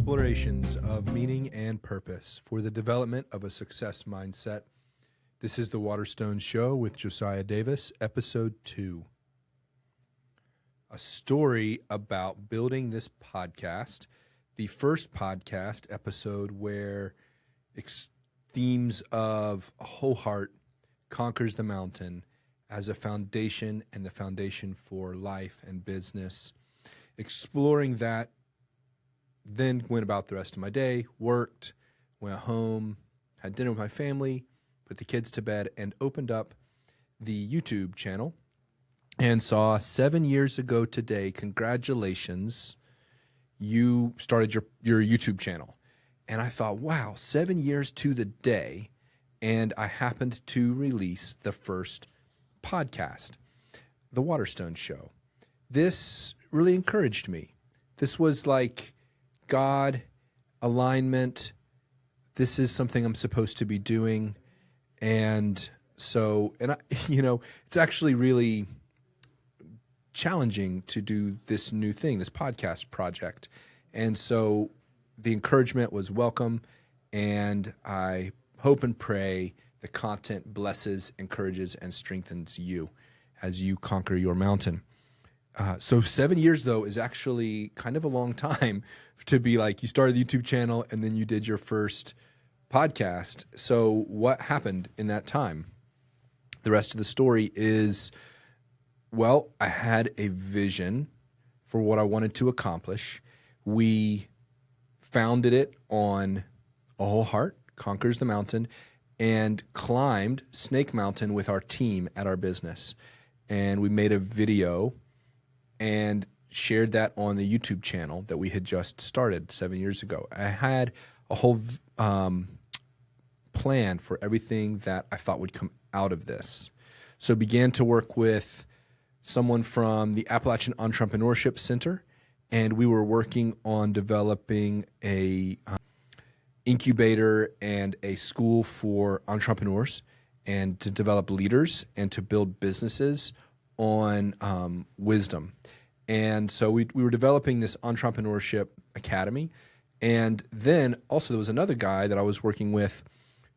Explorations of meaning and purpose for the development of a success mindset. This is the Waterstone Show with Josiah Davis, Episode 2. A story about building this podcast, the first podcast episode where themes of a whole heart conquers the mountain as a foundation and the foundation for life and business. Exploring that, then went about the rest of my day, worked, went home, had dinner with my family, put the kids to bed, and opened up the YouTube channel and saw 7 years ago today, congratulations, you started your YouTube channel. And I thought, wow, 7 years to the day, and I happened to release the first podcast, The Waterstone Show. This really encouraged me. This was like God, alignment, this is something I'm supposed to be doing. And so, it's actually really challenging to do this new thing, this podcast project. And so the encouragement was welcome. And I hope and pray the content blesses, encourages, and strengthens you as you conquer your mountain. So 7 years, though, is actually kind of a long time to be like, you started the YouTube channel and then you did your first podcast. So what happened in that time? The rest of the story is, well, I had a vision for what I wanted to accomplish. We founded it on a whole heart, conquers the mountain, and climbed Snake Mountain with our team at our business. And we made a video and shared that on the YouTube channel that we had just started 7 years ago. I had a whole plan for everything that I thought would come out of this. So began to work with someone from the Appalachian Entrepreneurship Center, and we were working on developing a incubator and a school for entrepreneurs and to develop leaders and to build businesses on wisdom. And so we were developing this entrepreneurship academy. And then also there was another guy that I was working with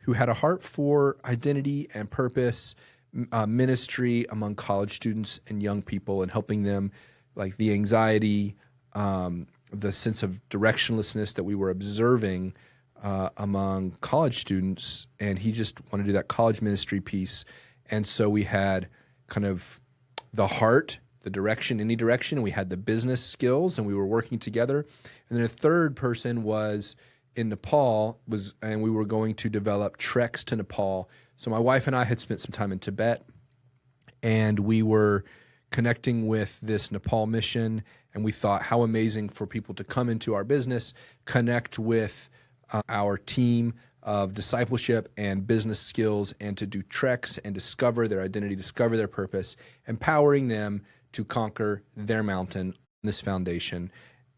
who had a heart for identity and purpose, ministry among college students and young people, and helping them, like the anxiety, the sense of directionlessness that we were observing among college students. And he just wanted to do that college ministry piece. And so we had kind of the heart, the direction, any direction. We had the business skills, and we were working together. And then a third person was in Nepal, and we were going to develop treks to Nepal. So my wife and I had spent some time in Tibet, and we were connecting with this Nepal mission, and we thought how amazing for people to come into our business, connect with our team of discipleship and business skills, and to do treks and discover their identity, discover their purpose, empowering them to conquer their mountain, this foundation.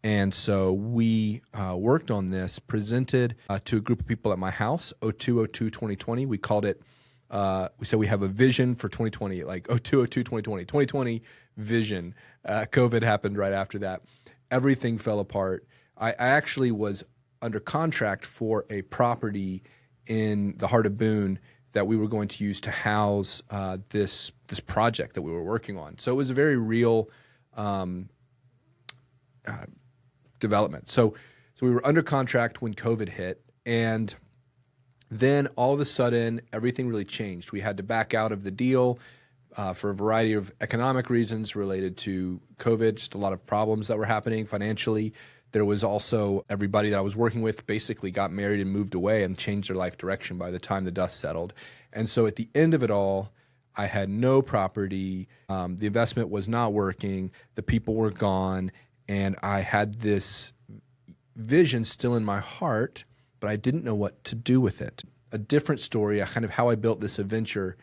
And so we worked on this, presented to a group of people at my house, 02/02/2020. We called it, we said we have a vision for 2020, like 02/02/2020, 2020 vision. COVID happened right after that. Everything fell apart. I actually was under contract for a property in the heart of Boone that we were going to use to house this project that we were working on. So it was a very real development. So we were under contract when COVID hit, and then all of a sudden everything really changed. We had to back out of the deal for a variety of economic reasons related to COVID, just a lot of problems that were happening financially. There was also everybody that I was working with basically got married and moved away and changed their life direction by the time the dust settled. And so at the end of it all, I had no property. The investment was not working. The people were gone. And I had this vision still in my heart, but I didn't know what to do with it. A different story, kind of how I built this adventure,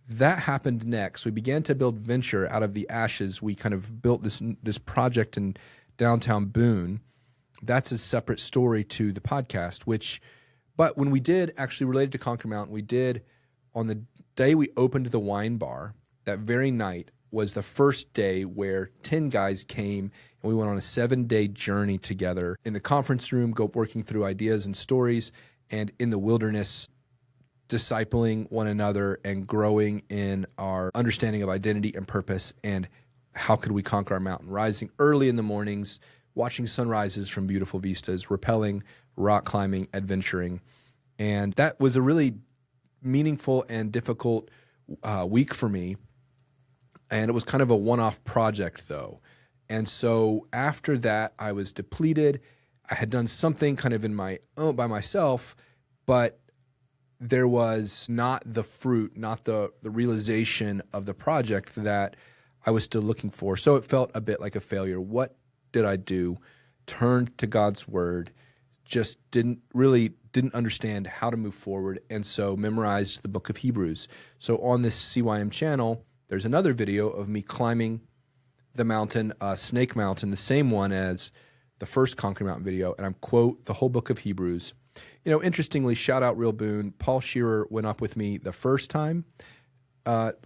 that happened next. We began to build venture out of the ashes. We kind of built this project in downtown Boone. That's a separate story to the podcast, but when we did, actually related to Conquer Mountain, we did, on the day we opened the wine bar, that very night, was the first day where 10 guys came and we went on a 7-day journey together in the conference room, working through ideas and stories, and in the wilderness, discipling one another and growing in our understanding of identity and purpose and how could we conquer our mountain. Rising early in the mornings, watching sunrises from beautiful vistas, rappelling, rock climbing, adventuring. And that was a really meaningful and difficult week for me. And it was kind of a one-off project, though. And so after that, I was depleted. I had done something kind of by myself, but there was not the fruit, not the realization of the project that I was still looking for. So it felt a bit like a failure. What did I do? Turned to God's word, just didn't understand how to move forward, and so memorized the book of Hebrews. So on this CYM channel, there's another video of me climbing the mountain, Snake Mountain, the same one as the first Conquer Mountain video, and I quote the whole book of Hebrews. You know, interestingly, shout out Real Boone, Paul Shearer went up with me the first time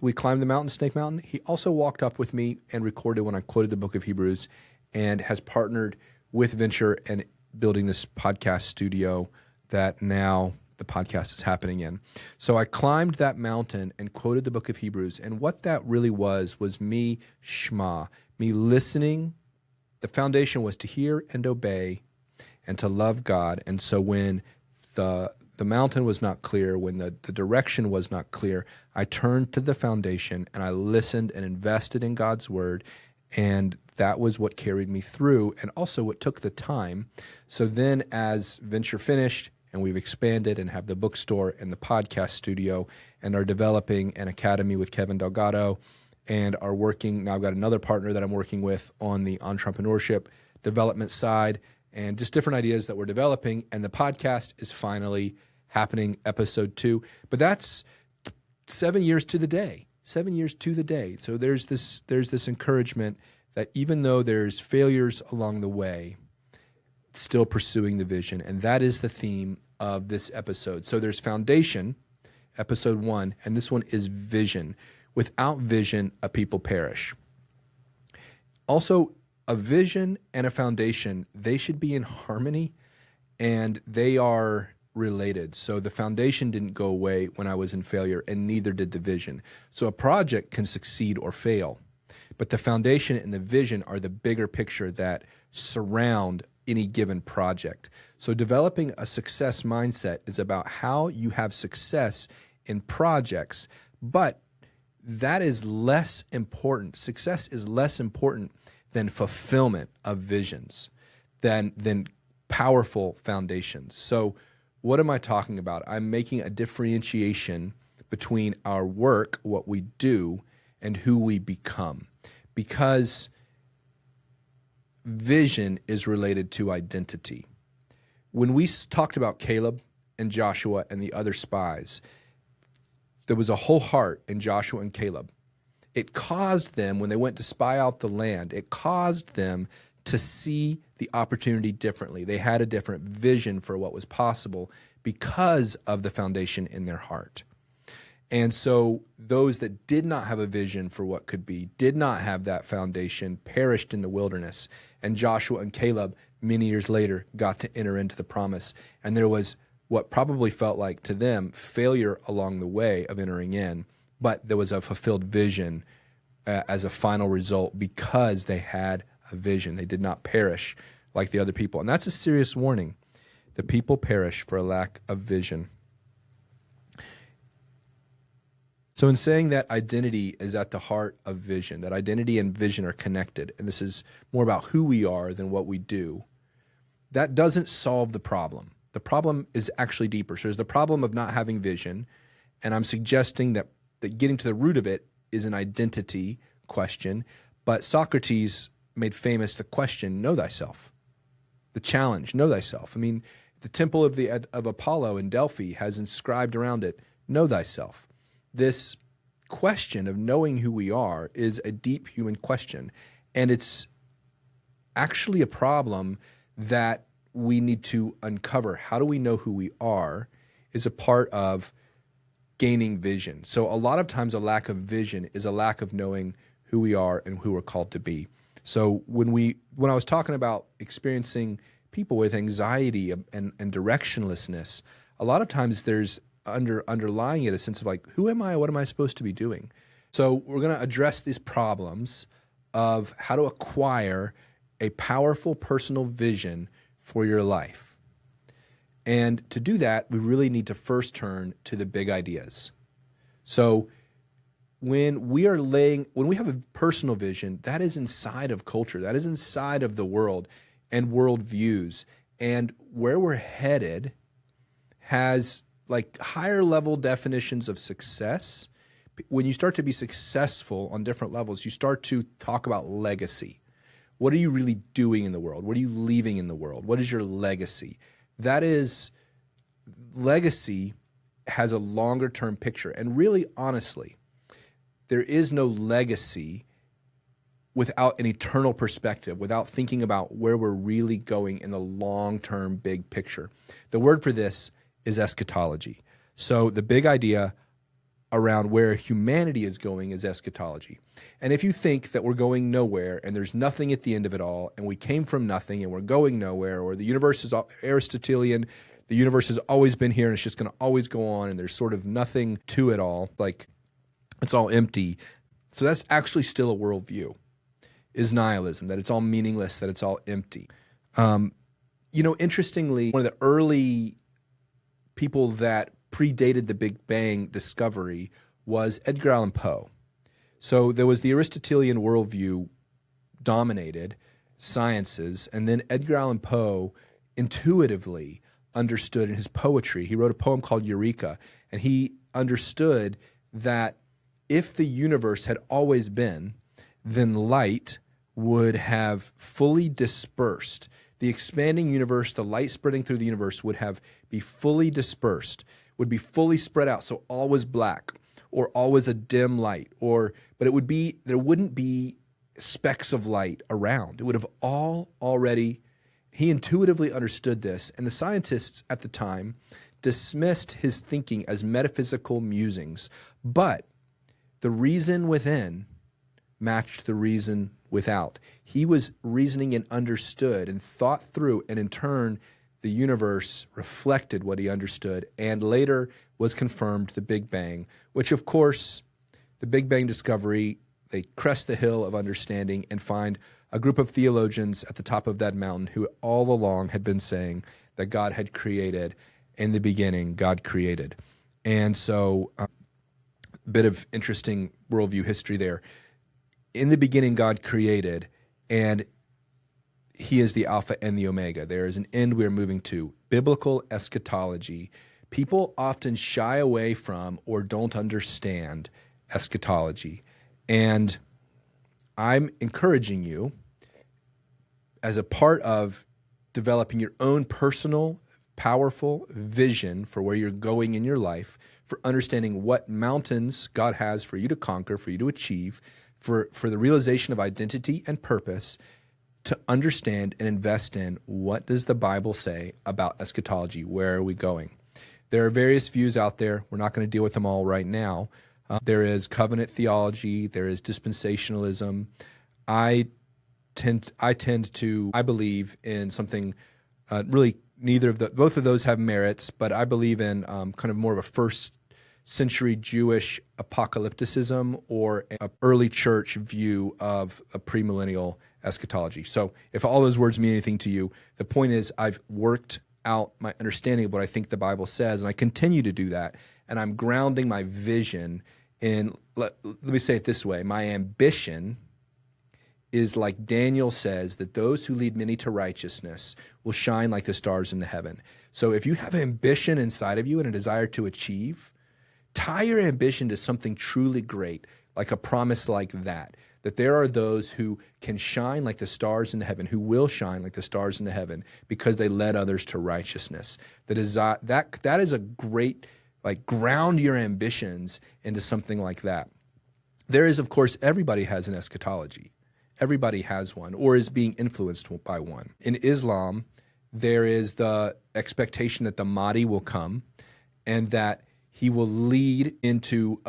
we climbed the mountain, Snake Mountain. He also walked up with me and recorded when I quoted the book of Hebrews, and has partnered with Venture and building this podcast studio that now the podcast is happening in. So I climbed that mountain and quoted the book of Hebrews, and what that really was me shema, me listening. The foundation was to hear and obey and to love God. And so when the mountain was not clear, when the direction was not clear, I turned to the foundation and I listened and invested in God's word, and that was what carried me through and also what took the time. So then as Venture finished and we've expanded and have the bookstore and the podcast studio and are developing an academy with Kevin Delgado and are working, now I've got another partner that I'm working with on the entrepreneurship development side and just different ideas that we're developing, and the podcast is finally happening, episode 2. But that's 7 years to the day. 7 years to the day. So there's this encouragement that even though there's failures along the way, still pursuing the vision. And that is the theme of this episode. So there's foundation, episode 1, and this one is vision. Without vision, a people perish. Also, a vision and a foundation, they should be in harmony, and they are related. So the foundation didn't go away when I was in failure, and neither did the vision. So a project can succeed or fail, but the foundation and the vision are the bigger picture that surround any given project. So developing a success mindset is about how you have success in projects, but that is less important. Success is less important than fulfillment of visions, than powerful foundations. So what am I talking about? I'm making a differentiation between our work, what we do, and who we become, because vision is related to identity. When we talked about Caleb and Joshua and the other spies, there was a whole heart in Joshua and Caleb. It caused them, when they went to spy out the land, it caused them to see the opportunity differently. They had a different vision for what was possible because of the foundation in their heart. And so those that did not have a vision for what could be, did not have that foundation, perished in the wilderness. And Joshua and Caleb, many years later, got to enter into the promise. And there was what probably felt like to them failure along the way of entering in, but there was a fulfilled vision as a final result because they had a vision. They did not perish like the other people. And that's a serious warning. The people perish for a lack of vision. So in saying that identity is at the heart of vision, that identity and vision are connected, and this is more about who we are than what we do, that doesn't solve the problem. The problem is actually deeper. So there's the problem of not having vision, and I'm suggesting that getting to the root of it is an identity question. But Socrates made famous the question, know thyself. The challenge, know thyself. I mean, the temple of Apollo in Delphi has inscribed around it, know thyself. This question of knowing who we are is a deep human question. And it's actually a problem that we need to uncover. How do we know who we are is a part of gaining vision. So a lot of times a lack of vision is a lack of knowing who we are and who we're called to be. So when I was talking about experiencing people with anxiety and directionlessness, a lot of times there's underlying it a sense of like, who am I? What am I supposed to be doing? So we're going to address these problems of how to acquire a powerful personal vision for your life. And to do that, we really need to first turn to the big ideas. So when we have a personal vision, that is inside of culture, that is inside of the world and worldviews. And where we're headed has like higher level definitions of success. When you start to be successful on different levels, you start to talk about legacy. What are you really doing in the world? What are you leaving in the world? What is your legacy? Legacy has a longer term picture. And really, honestly, there is no legacy without an eternal perspective, without thinking about where we're really going in the long-term big picture. The word for this is eschatology. So the big idea around where humanity is going is eschatology. And if you think that we're going nowhere and there's nothing at the end of it all, and we came from nothing and we're going nowhere, or the universe is Aristotelian, the universe has always been here and it's just going to always go on and there's sort of nothing to it all, like it's all empty. So that's actually still a worldview, is nihilism, that it's all meaningless, that it's all empty. Interestingly, one of the early people that predated the Big Bang discovery was Edgar Allan Poe. So there was the Aristotelian worldview dominated sciences, and then Edgar Allan Poe intuitively understood in his poetry. He wrote a poem called Eureka, and he understood that if the universe had always been, then light would have fully dispersed. The expanding universe, the light spreading through the universe would be fully dispersed, would be fully spread out, so all was black, or all was a dim light, but there wouldn't be specks of light around. It would have he intuitively understood this, and the scientists at the time dismissed his thinking as metaphysical musings, but the reason within matched the reason without. He was reasoning and understood and thought through, and in turn, the universe reflected what he understood, and later was confirmed the Big Bang, which of course, the Big Bang discovery, they crest the hill of understanding and find a group of theologians at the top of that mountain who all along had been saying that God had created. In the beginning, God created. And so a bit of interesting worldview history there. In the beginning, God created, and he is the Alpha and the Omega. There is an end we are moving to. Biblical eschatology. People often shy away from or don't understand eschatology. And I'm encouraging you, as a part of developing your own personal, powerful vision for where you're going in your life, for understanding what mountains God has for you to conquer, for you to achieve, for the realization of identity and purpose, to understand and invest in what does the Bible say about eschatology? Where are we going? There are various views out there. We're not going to deal with them all right now. There is covenant theology. There is dispensationalism. I believe in something really both of those have merits, but I believe in kind of more of a first century Jewish apocalypticism or an early church view of a premillennial eschatology. So if all those words mean anything to you, the point is I've worked out my understanding of what I think the Bible says, and I continue to do that, and I'm grounding my vision in, let me say it this way, my ambition is, like Daniel says, that those who lead many to righteousness will shine like the stars in the heaven. So if you have ambition inside of you and a desire to achieve, tie your ambition to something truly great, like a promise like that there are those who can shine like the stars in the heaven, who will shine like the stars in the heaven because they led others to righteousness. That is a great, like, ground your ambitions into something like that. There is, of course, everybody has an eschatology. Everybody has one or is being influenced by one. In Islam, there is the expectation that the Mahdi will come and that he will lead into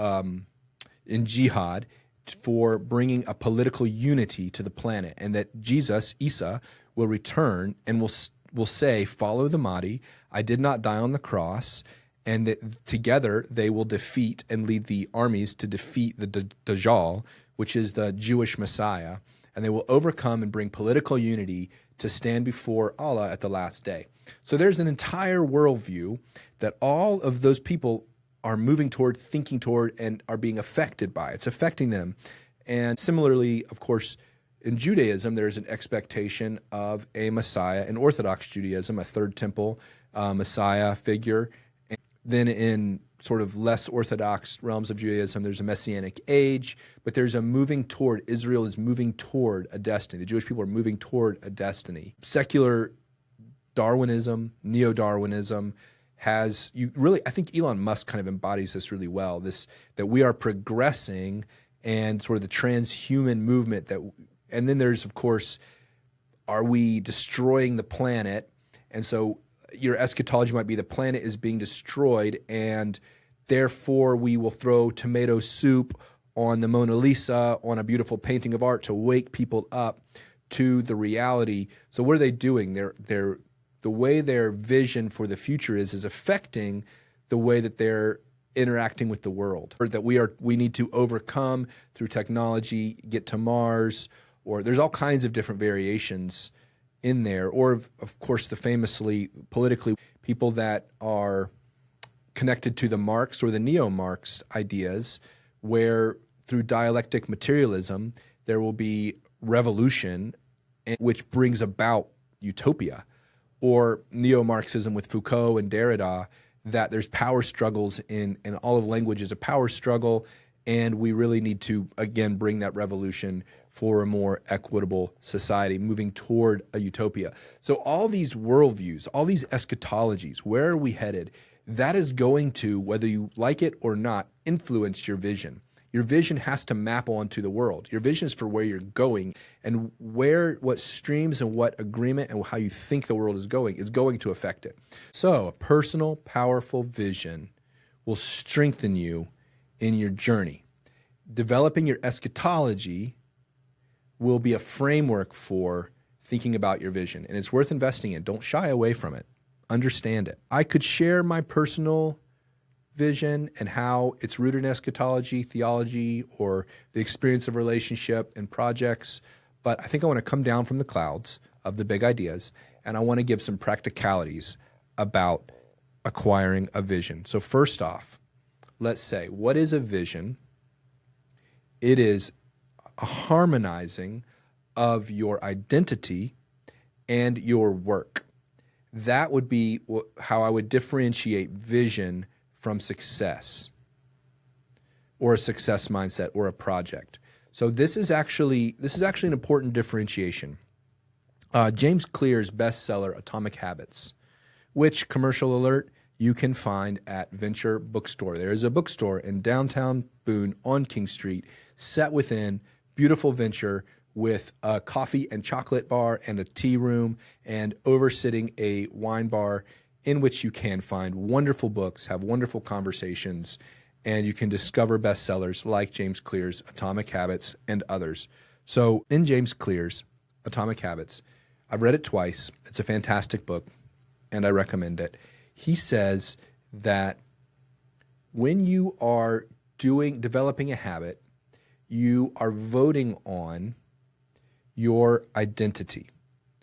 in jihad for bringing a political unity to the planet, and that Jesus, Isa, will return and will say, "Follow the Mahdi. I did not die on the cross," and that together they will defeat and lead the armies to defeat the Dajjal, which is the Jewish Messiah, and they will overcome and bring political unity to stand before Allah at the last day. So there's an entire worldview that all of those people are moving toward, thinking toward, and are being affected by. It's affecting them. And similarly, of course, in Judaism, there's an expectation of a Messiah. In Orthodox Judaism, a third temple Messiah figure. And then in sort of less orthodox realms of Judaism, there's a messianic age, but there's a moving toward, Israel is moving toward a destiny. The Jewish people are moving toward a destiny. Secular Darwinism, neo-Darwinism, I think Elon Musk kind of embodies this really well, that we are progressing and sort of the transhuman movement and then there's, of course, are we destroying the planet? And so your eschatology might be the planet is being destroyed and therefore we will throw tomato soup on the Mona Lisa, on a beautiful painting of art to wake people up to the reality. So what are they doing? The way their vision for the future is affecting the way that they're interacting with the world, or that we need to overcome through technology, get to Mars, or there's all kinds of different variations in there. Or of course, the famously politically people that are connected to the Marx or the neo-Marx ideas, where through dialectic materialism, there will be revolution, which brings about utopia. Or neo-Marxism with Foucault and Derrida, that there's power struggles in all of language is a power struggle, and we really need to, again, bring that revolution for a more equitable society, moving toward a utopia. So all these worldviews, all these eschatologies, where are we headed? That is going to, whether you like it or not, influence your vision. Your vision has to map onto the world. Your vision is for where you're going, and what streams and what agreement and how you think the world is going to affect it. So a personal, powerful vision will strengthen you in your journey. Developing your eschatology will be a framework for thinking about your vision, and it's worth investing in. Don't shy away from it. Understand it. I could share my personal vision and how it's rooted in eschatology, theology, or the experience of relationship and projects. But I think I want to come down from the clouds of the big ideas, and I want to give some practicalities about acquiring a vision. So first off, let's say, what is a vision? It is a harmonizing of your identity and your work. That would be how I would differentiate vision from success, or a success mindset, or a project. So this is actually an important differentiation. James Clear's bestseller, Atomic Habits, which, commercial alert, you can find at Venture Bookstore. There is a bookstore in downtown Boone on King Street, set within beautiful Venture, with a coffee and chocolate bar and a tea room, and oversitting a wine bar, in which you can find wonderful books, have wonderful conversations, and you can discover bestsellers like James Clear's Atomic Habits and others. So in James Clear's Atomic Habits, I've read it twice. It's a fantastic book, and I recommend it. He says that when you are developing a habit, you are voting on your identity.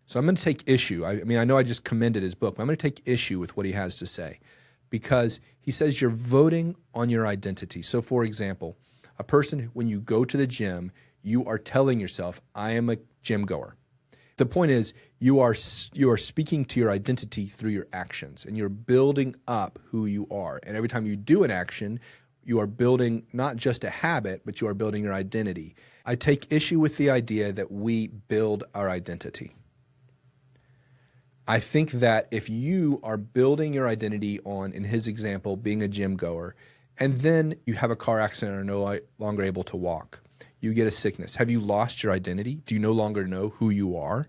So I'm going to take issue. I know I just commended his book, but I'm going to take issue with what he has to say, because he says you're voting on your identity. So for example, a person, when you go to the gym, you are telling yourself, I am a gym goer. The point is, you are speaking to your identity through your actions, and you're building up who you are. And every time you do an action, you are building not just a habit, but you are building your identity. I take issue with the idea that we build our identity. I think that if you are building your identity on, in his example, being a gym goer, and then you have a car accident and are no longer able to walk, you get a sickness. Have you lost your identity? Do you no longer know who you are?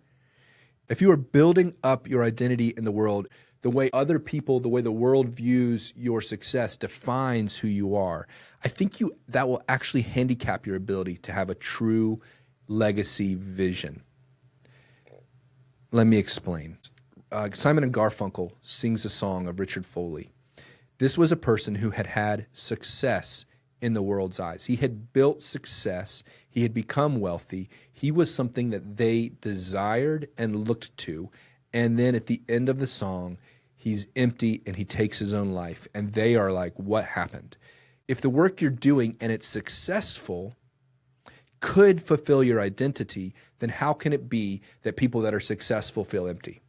If you are building up your identity in the world The way other people, the way the world views your success defines who you are. I think that will actually handicap your ability to have a true legacy vision. Let me explain. Simon and Garfunkel sings a song of Richard Foley. This was a person who had had success in the world's eyes. He had built success. He had become wealthy. He was something that they desired and looked to. And then at the end of the song, he's empty and he takes his own life. And they are like, what happened? If the work you're doing and it's successful could fulfill your identity, then how can it be that people that are successful feel empty?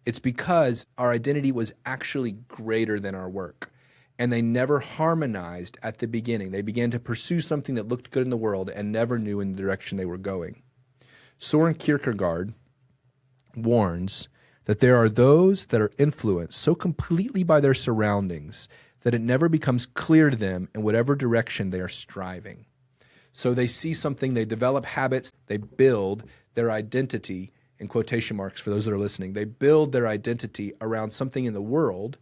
It's because our identity was actually greater than our work. And they never harmonized at the beginning. They began to pursue something that looked good in the world and never knew in the direction they were going. Soren Kierkegaard warns that there are those that are influenced so completely by their surroundings that it never becomes clear to them in whatever direction they are striving. So they see something, they develop habits, they build their identity, in quotation marks for those that are listening, they build their identity around something in the world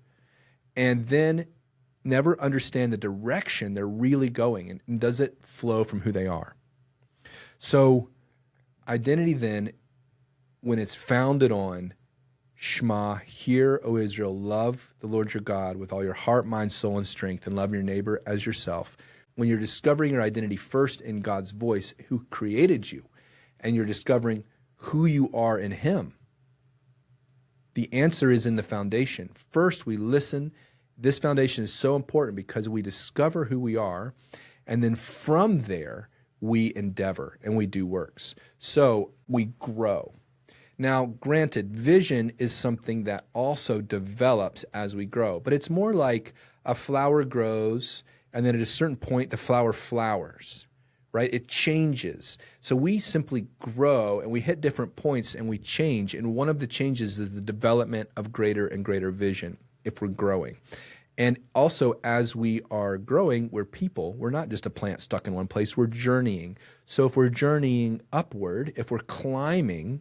and then never understand the direction they're really going and does it flow from who they are. So identity then, when it's founded on Shema, hear, O Israel, love the Lord your God with all your heart, mind, soul, and strength, and love your neighbor as yourself. When you're discovering your identity first in God's voice, who created you, and you're discovering who you are in him, the answer is in the foundation. First, we listen. This foundation is so important because we discover who we are, and then from there, we endeavor and we do works. So we grow. Now, granted, vision is something that also develops as we grow, but it's more like a flower grows, and then at a certain point, the flower flowers, right? It changes. So we simply grow, and we hit different points, and we change, and one of the changes is the development of greater and greater vision if we're growing. And also, as we are growing, we're people. We're not just a plant stuck in one place. We're journeying. So if we're journeying upward, if we're climbing,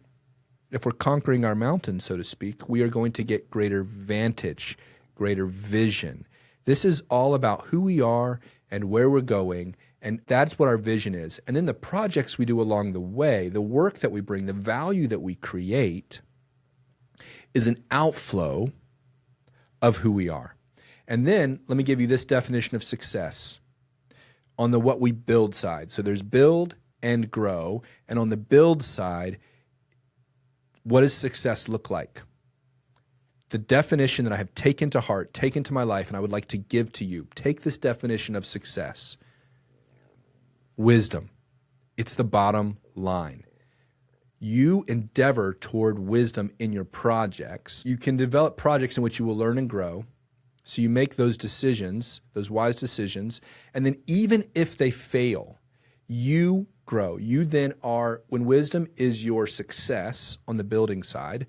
if we're conquering our mountain, so to speak, we are going to get greater vantage, greater vision. This is all about who we are and where we're going, and that's what our vision is. And then the projects we do along the way, the work that we bring, the value that we create is an outflow of who we are. And then let me give you this definition of success on the what we build side. So there's build and grow, and on the build side, what does success look like? The definition that I have taken to heart, taken to my life, and I would like to give to you. Take this definition of success. Wisdom. It's the bottom line. You endeavor toward wisdom in your projects. You can develop projects in which you will learn and grow. So you make those decisions, those wise decisions, and then even if they fail, you grow. You then are, when wisdom is your success on the building side,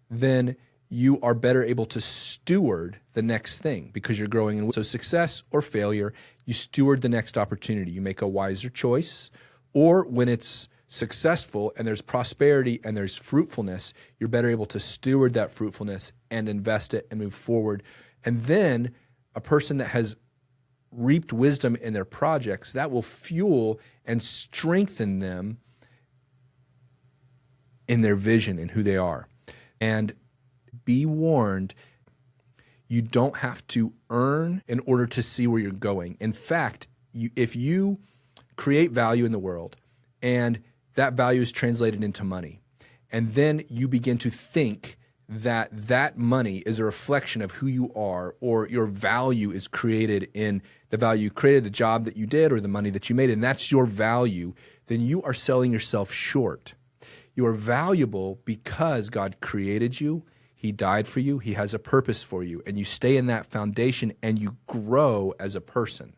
then you are better able to steward the next thing because you're growing. So success or failure, you steward the next opportunity. You make a wiser choice, or when it's successful and there's prosperity and there's fruitfulness, you're better able to steward that fruitfulness and invest it and move forward. And then a person that has reaped wisdom in their projects, that will fuel and strengthen them in their vision and who they are. And be warned, you don't have to earn in order to see where you're going. In fact, if you create value in the world and that value is translated into money, and then you begin to think that that money is a reflection of who you are, or your value is created in the value you created, the job that you did, or the money that you made, and that's your value, then you are selling yourself short. You are valuable because God created you. He died for you. He has a purpose for you, and you stay in that foundation and you grow as a person.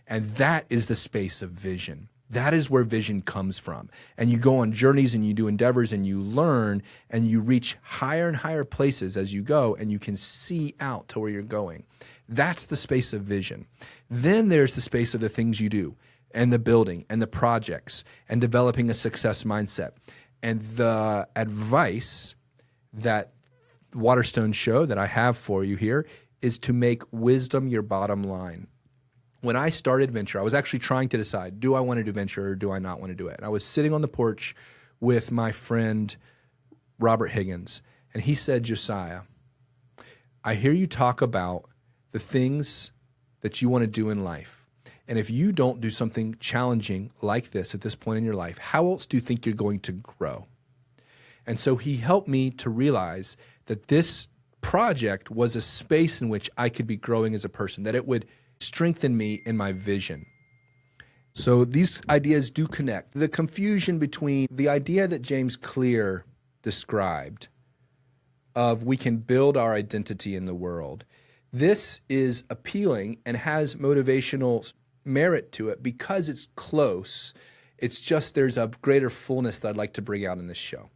And that is the space of vision. That is where vision comes from. And you go on journeys and you do endeavors and you learn and you reach higher and higher places as you go, and you can see out to where you're going. That's the space of vision. Then there's the space of the things you do and the building and the projects and developing a success mindset. And the advice that Waterstone show that I have for you here is to make wisdom your bottom line. When I started venture, I was actually trying to decide, do I want to do venture or do I not want to do it? And I was sitting on the porch with my friend Robert Higgins, and he said, Josiah, I hear you talk about the things that you want to do in life. And if you don't do something challenging like this at this point in your life, how else do you think you're going to grow? And so he helped me to realize that this project was a space in which I could be growing as a person, that it would strengthen me in my vision. So these ideas do connect. The confusion between the idea that James Clear described of we can build our identity in the world, this is appealing and has motivational merit to it because it's close. It's just there's a greater fullness that I'd like to bring out in this show.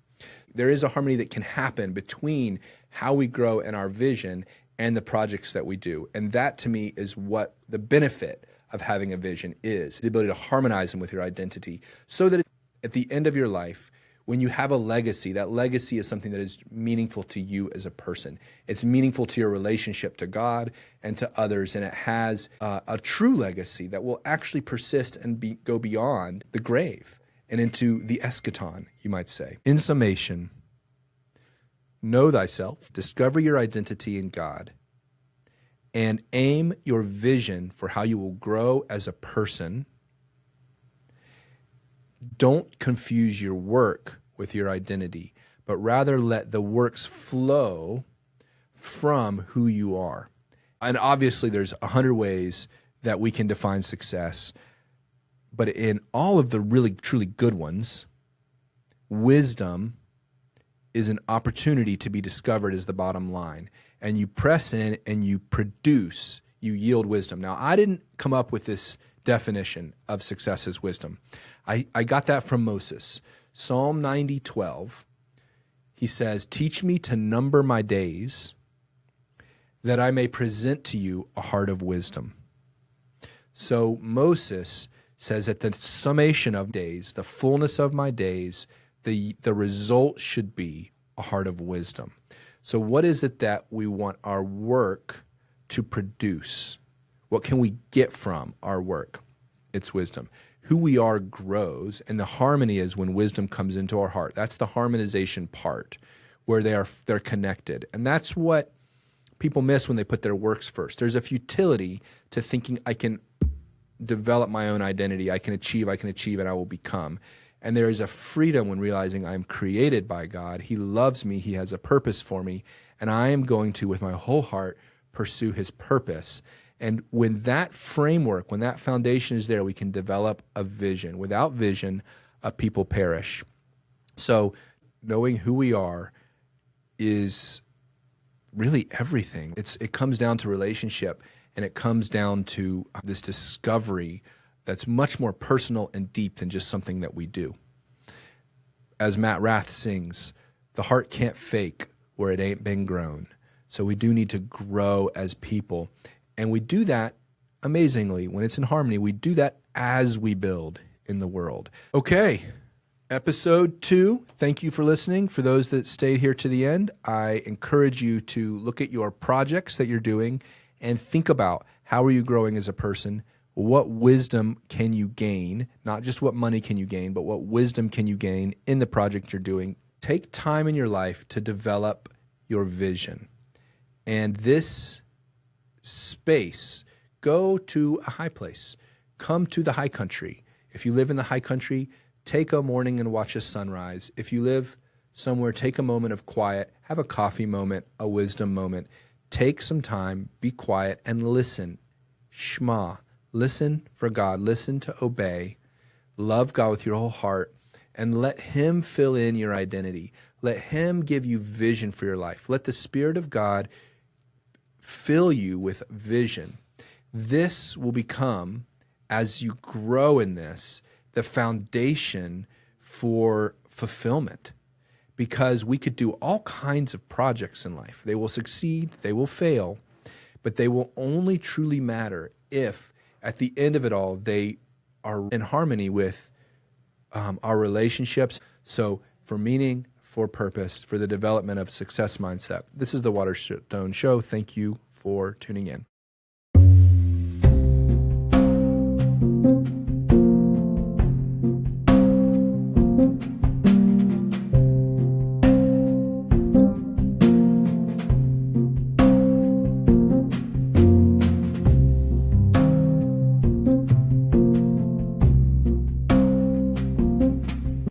There is a harmony that can happen between how we grow in our vision and the projects that we do. And that to me is what the benefit of having a vision is, the ability to harmonize them with your identity so that at the end of your life, when you have a legacy, that legacy is something that is meaningful to you as a person. It's meaningful to your relationship to God and to others, and it has a true legacy that will actually persist and go beyond the grave and into the eschaton, you might say. In summation, know thyself, discover your identity in God, and aim your vision for how you will grow as a person. Don't confuse your work with your identity, but rather let the works flow from who you are. And obviously there's 100 ways that we can define success, but in all of the really truly good ones, wisdom is an opportunity to be discovered as the bottom line. And you press in and you produce, you yield wisdom. Now, I didn't come up with this definition of success as wisdom. I got that from Moses. Psalm 90:12, he says, teach me to number my days that I may present to you a heart of wisdom. So Moses says at the summation of days, the fullness of my days, the result should be a heart of wisdom. So what is it that we want our work to produce? What can we get from our work? It's wisdom. Who we are grows, and the harmony is when wisdom comes into our heart. That's the harmonization part, where they're connected. And that's what people miss when they put their works first. There's a futility to thinking I can develop my own identity, I can achieve, and I will become. And there is a freedom when realizing I'm created by God. He loves me, he has a purpose for me, and I am going to, with my whole heart, pursue his purpose. And when that framework, when that foundation is there, we can develop a vision. Without vision, a people perish. So knowing who we are is really everything. It comes down to relationship, and it comes down to this discovery that's much more personal and deep than just something that we do. As Matt Rath sings, the heart can't fake where it ain't been grown. So we do need to grow as people. And we do that amazingly. When it's in harmony, we do that as we build in the world. Okay, episode 2. Thank you for listening. For those that stayed here to the end, I encourage you to look at your projects that you're doing and think about how are you growing as a person? What wisdom can you gain? Not just what money can you gain, but what wisdom can you gain in the project you're doing? Take time in your life to develop your vision. And this space, go to a high place. Come to the high country. If you live in the high country, take a morning and watch a sunrise. If you live somewhere, take a moment of quiet, have a coffee moment, a wisdom moment. Take some time, be quiet, and listen. Shema. Listen for God. Listen to obey. Love God with your whole heart, and let him fill in your identity. Let him give you vision for your life. Let the Spirit of God fill you with vision. This will become, as you grow in this, the foundation for fulfillment. Because we could do all kinds of projects in life. They will succeed, they will fail, but they will only truly matter if, at the end of it all, they are in harmony with our relationships. So for meaning, for purpose, for the development of success mindset. This is the Waterstone Show. Thank you for tuning in.